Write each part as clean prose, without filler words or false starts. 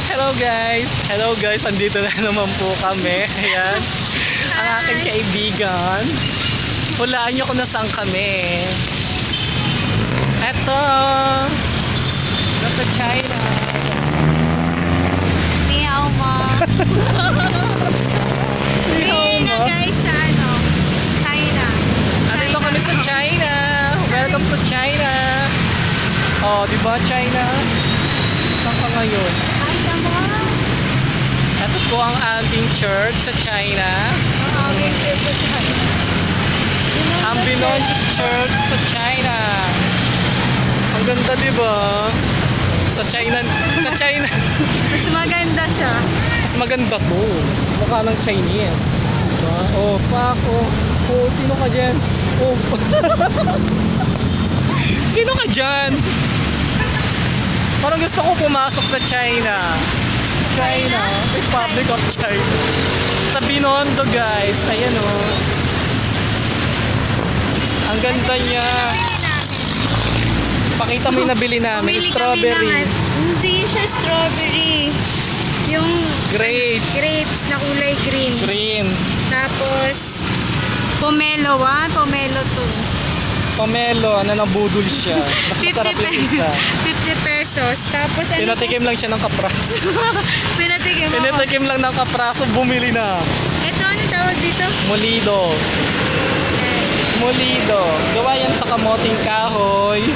Hello guys! Hello guys! Andito na naman po kami. Ayan. Ang aking kaibigan. Hulaan nyo kung nasaan kami. Eto. Nasa China. Meow mo. Meow na guys sa China. Andito kami sa China. Welcome to China. Oh, di ba China? Saan ka ngayon? Ay, tama. Ito po ang ating church sa China. Ang Binonjo Church sa China. Ang ganda, di ba? Sa China. Mas maganda siya. Mas maganda to. Mukha ng Chinese. Diba? Oh, fuck. Oh, sino ka dyan? Oh. Sino ka dyan? Parang gusto ko pumasok sa China. China. Republic of China. Sa Binondo, guys. Ayan, oh. Ang ganda niya. Pakita mo yung nabili namin. Bumili Strawberry. kami ng, hindi siya strawberry. Yung grapes na kulay green. Green. Tapos, pomelo 1, pomelo 2. Pomelo, nabudol siya. Mas masarap yung isa. 50 pesos. Tapos, ano? Pinatikim lang siya ng kapraso. Pinatikim ako. Pinatikim lang ng kapraso, bumili na. Ito, ano tawag dito? Molido. Molido. Gawa yan sa kamoting kahoy.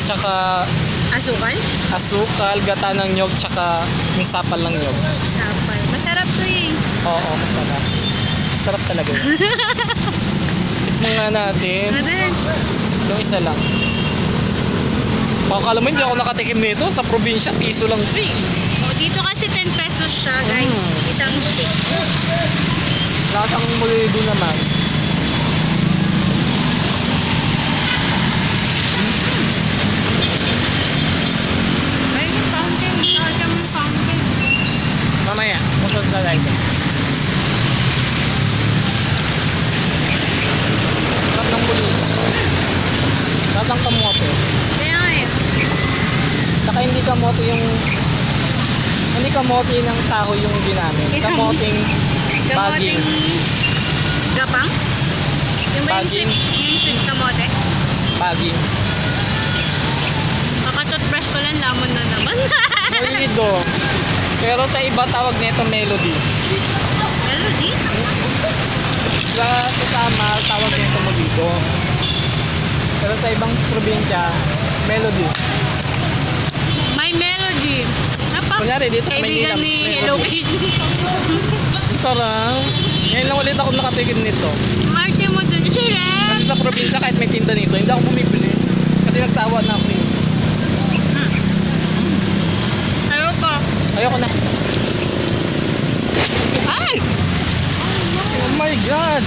Tsaka Asukal? asukal, gata ng nyog, tsaka yung sapal ng nyog. Sapal. Masarap to eh. Oo, masarap. Sarap talaga yun. Tikman nga natin. Ano din? Yung isa lang. Akala mo hindi ako nakatikim nito. Sa probinsya, piso lang ito eh. Dito kasi 10 pesos siya guys. Isang stick. Lasang Molido naman. Ay, fountain. Kaya mo fountain. Mamaya, musod na like. Sarap ng Molido. Lasang kamote. Kaya nga eh. Saka hindi kamote ng kahoy yung ginamit. Kamoting baging. Gapang? Yung ba yung Baging. sweet kamote? Baging. Kakatoothbrush ko lang, lamon na naman. Molido. Pero sa iba tawag nito melody. Melody? Sa Samar tawag nito Molido. Pero sa ibang probinsya, melody. My melody. Kunyari dito sa Maynila. Kaibigan ni Hello Kitty. Sarap. Ngayon lang ulit ako nakatikim nito. Marty mo dun. Sarap. Kasi sa probinsya kahit may tinda nito, hindi ako bumibili. Kasi nagsawa na ako eh. Ayoko. Ayoko na. Ay! Oh my God!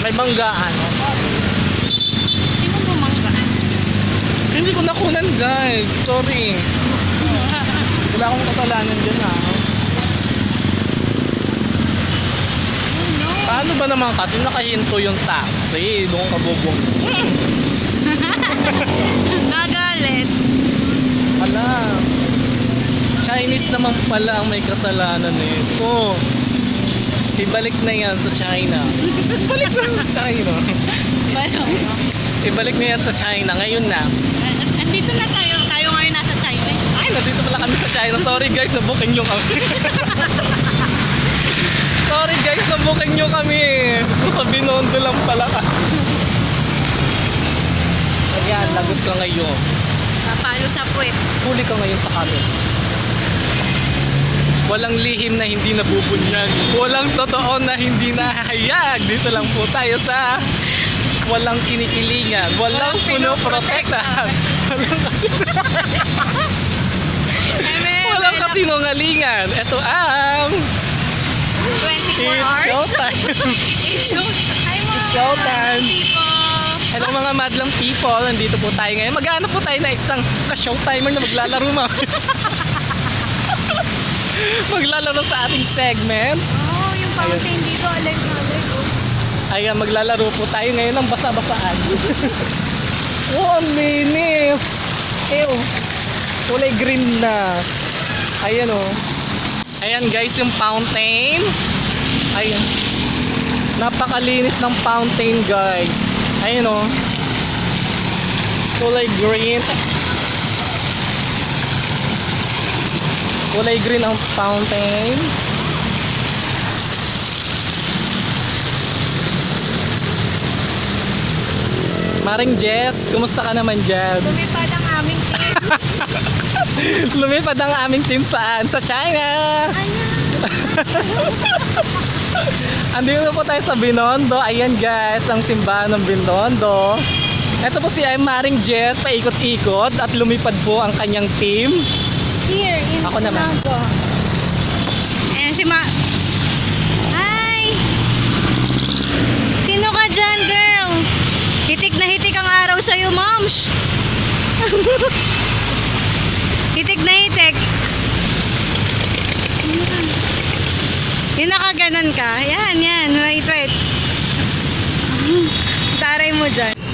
May banggaan. Sino bumanggaan? Hindi ko nakunan guys. Sorry. Wala akong kasalanan dyan ha. Paano ba naman kasi nakahinto yung taxi? Doon ka bubong. Nagalit. Hala. Chinese naman pala ang may kasalanan nito. Ibalik na yan sa China. Ibalik na sa China. Ibalik na yan sa China. Ngayon na. Andito na tayo. Tayo ngayon nasa China. Ay, nandito pala kami sa China. Sorry guys, nabuking nyo kami. Sorry guys, nabuking nyo kami. Sa Binondo lang pala ka. Ayan, lagot ka ngayon. Papalo sa puwet. Huli ka ngayon sa kami. Walang lihim na hindi nabubunyag. Walang totoo na hindi nahahayag. Dito lang po tayo sa walang kinikilingan. Walang puno-protektahan. Walang kasinungalingan. Ito ang 24 It's hours. showtime. It's Hi mga Showtime. people. Hello mga madlang people. Nandito po tayo ngayon. Maghanap po tayo na isang ka-showtimer na maglalaro maglalaro sa ating segment. Oh, yung fountain dito. Alag na alag. Ayan, maglalaro po tayo ngayon ng basa-basaan. Oh, ang linis. Ew. Kulay green na. Ayan oh. Ayan guys yung fountain. Ayan. Napakalinis ng fountain guys. Ayan oh. Kulay green. Kulay green ang fountain. Maring Jess, kumusta ka naman dyan? Lumipad ang aming team. Lumipad ang aming team saan? Sa China! Andito po tayo sa Binondo. Ayan guys, ang simbahan ng Binondo. Ito po si Maring Jess, paikot-ikot at lumipad po ang kanyang team. Here, in Ako naman. Binondo. Ayan si Hi! Sino ka dyan, girl? Hitik na hitik ang araw sa'yo, moms. Hitik na hitik. Yung nakaganon ka. Yan. Wait. Taray mo dyan.